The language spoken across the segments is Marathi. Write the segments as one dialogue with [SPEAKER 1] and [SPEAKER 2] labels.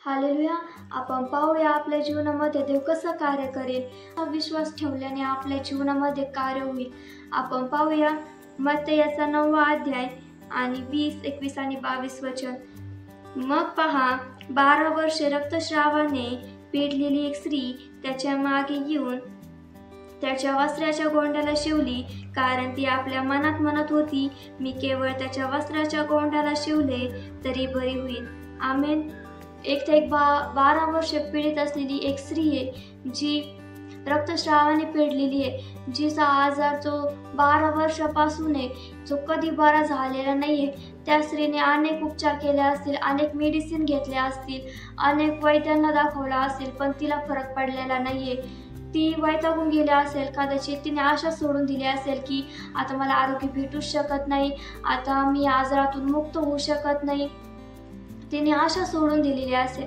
[SPEAKER 1] हालेलुया. आपण पाहूया आपल्या जीवनामध्ये देव कसं कार्य करेल. हा विश्वास ठेवल्याने आपल्या जीवनामध्ये कार्य होईल. आपण पाहूया मत्ती याचा 9वा अध्याय आणि 20, 21 आणि 22 वचन. मग पहा, 12 वर्षे रक्तस्रावाने पिडलेली एक स्त्री त्याच्या मागे येऊन त्याच्या वस्त्राच्या गोंड्याला शिवली, कारण ती आपल्या मनात म्हणत होती, मी केवळ त्याच्या वस्त्राच्या गोंड्याला शिवले तरी बरी होईल. आमेन. एक 12 वर्ष पीडित असलेली एक स्त्री आहे, जी रक्तस्रावाने पिडलेली आहे, जिचा आजार जो 12 वर्षापासून आहे, जो कधी बरा झालेला नाही आहे. त्या स्त्रीने अनेक उपचार केले असतील, अनेक मेडिसिन घेतले असतील, अनेक वैद्यांना दाखवला असेल, पण तिला फरक पडलेला नाही आहे. ती वैतागून गेली असेल, कदाचित तिने आशा सोडून दिली असेल की आता मला आरोग्य भेटूच शकत नाही, आता मी आजारातून मुक्त होऊ शकत नाही. तिने आशा सोडून दिलेली असेल.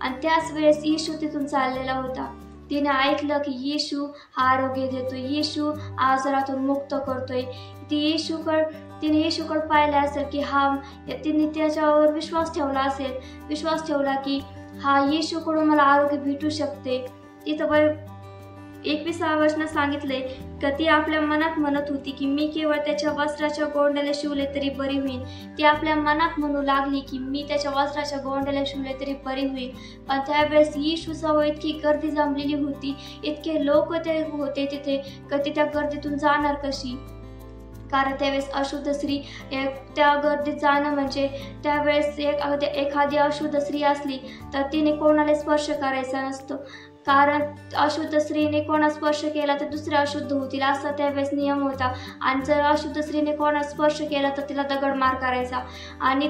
[SPEAKER 1] आणि त्याच वेळेस येशू तिथून चाललेला होता. तिने ऐकलं की येशू हा आरोग्य देतोय, येशू आजारातून मुक्त करतोय. तिने येशूकडे पाहिलं असेल की तिने त्याच्यावर विश्वास ठेवला असेल, विश्वास ठेवला की हा येशूकडून मला आरोग्य भेटू शकते. इथं 21व्या वचनात सांगितले की ती आपल्या मनात म्हणत होती की मी केवळ त्याच्या वस्त्राच्या गोंड्याला शिवले तरी बरी होईल. ती आपल्या मनात म्हणू लागली की मी त्याच्या वस्त्राच्या गोंड्याला शिवले तरी बरी होईल. पण त्यावेळेस येशूजवळ इतकी गर्दी जमलेली होती, इतके लोक ते होते तिथे, की त्या गर्दीतून जाणार कशी. कारण त्यावेळेस अशुद्ध स्त्री त्या गर्दीत जाणं म्हणजे त्यावेळेस एखादी अशुद्ध स्त्री असली तर तिने कोणाला स्पर्श करायचा नसतो. कारण अशुद्ध स्त्रीने कोणा स्पर्श केला तर दुसरे अशुद्ध होतील, असा त्यावेळेस नियम होता. आणि जर अशुद्ध स्त्रीने कोणा स्पर्श केला तर तिला दगडमार करायचा. आणि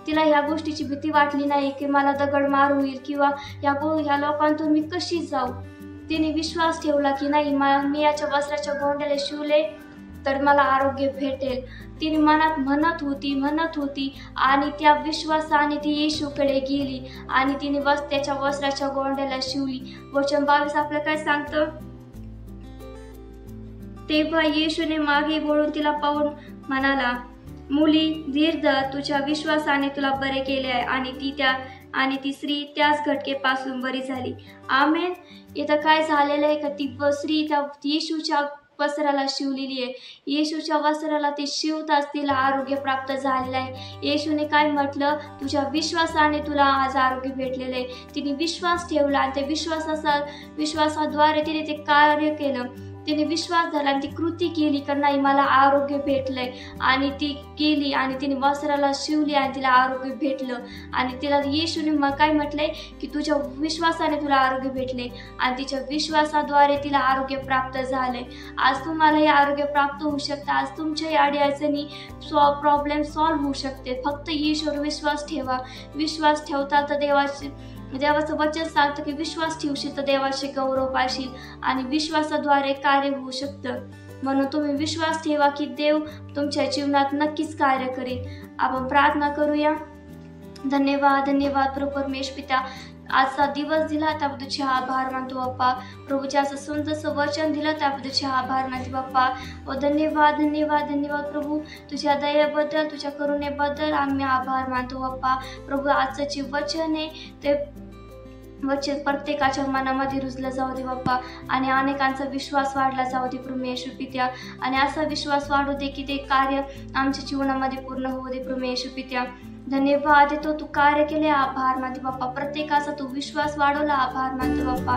[SPEAKER 1] तिला ह्या गोष्टीची भीती वाटली नाही की मला दगडमार होईल किंवा ह्या लोकांतून मी कशी जाऊ. तिने विश्वास ठेवला की नाही, मी याच्या वस्त्राच्या गोंड्याला शिवले तर मला आरोग्य भेटेल. तिने मनात म्हणत होती आणि त्या विश्वासाने ती येशूकडे गेली आणि तिने त्याच्या वस्त्राच्या गोंड्याला शिवली. वचन 22 आपल्याला काय सांगतं. तेव्हा येशूने मागे वळून तिला पाहून म्हणाला, मुली, धीर धर, तुझ्या विश्वासाने तुला बरे केले आहे. आणि ती स्त्री त्याच घटकेपासून बरी झाली. आमेन. इथं काय झालेलं आहे का ती स्त्री त्या येशूच्या वस्त्राला शिवलेली आहे. येशूच्या वस्त्राला ती शिवताच तिला आरोग्य प्राप्त झालेलं आहे. येशूने काय म्हटलं, तुझ्या विश्वासाने तुला आज आरोग्य भेटलेलं आहे. तिने विश्वास ठेवला आणि त्या विश्वासाद्वारे तिने ते कार्य केलं. तिने विश्वास धरला आणि ती कृती केली की नाही, मला आरोग्य भेटलंय. आणि ती केली आणि तिने वस्त्राला शिवली आणि तिला आरोग्य भेटलं. आणि तिला येशूने काय म्हटलंय की तुझ्या विश्वासाने तुला आरोग्य भेटले आणि तिच्या विश्वासाद्वारे तिला आरोग्य प्राप्त झालंय. आज तुम्हालाही आरोग्य प्राप्त होऊ शकतं. आज तुमच्याही अडचणी प्रॉब्लेम सॉल्व्ह होऊ शकते. फक्त येशूवर विश्वास ठेवा. विश्वास ठेवता तर देवाचं वचन सांगतं की विश्वास ठेवशील तर देवाचे गौरव पाशील आणि विश्वासाद्वारे कार्य होऊ शकतं. म्हणून तुम्ही विश्वास ठेवा की देव तुमच्या जीवनात नक्कीच कार्य करेल. आपण प्रार्थना करूया. धन्यवाद प्रभू परमेश्वर पिता, आजचा दिवस दिला त्याबद्दल तुझे आभार मानतो बाप्पा. प्रभूचे असं सुंदरसं वचन दिलं त्याबद्दल तुझे आभार मानते बाप्पा. धन्यवाद प्रभू. तुझ्या दयेबद्दल, तुझ्या करुणेबद्दल आम्ही आभार मानतो बाप्पा. प्रभू, आजचं जे वचन आहे ते वचन प्रत्येकाच्या मनामध्ये रुजलं जाऊ दे बाप्पा. आणि अनेकांचा विश्वास वाढला जाऊ दे परमेश्वर पित्या. आणि असा विश्वास वाढू दे की ते कार्य आमच्या जीवनामध्ये पूर्ण होऊ दे परमेश्वर पित्या. धन्यवाद देतो, तू कार्य केले, आभार मानते बाप्पा. प्रत्येकाचा तू विश्वास वाढवला, आभार मानते बाप्पा.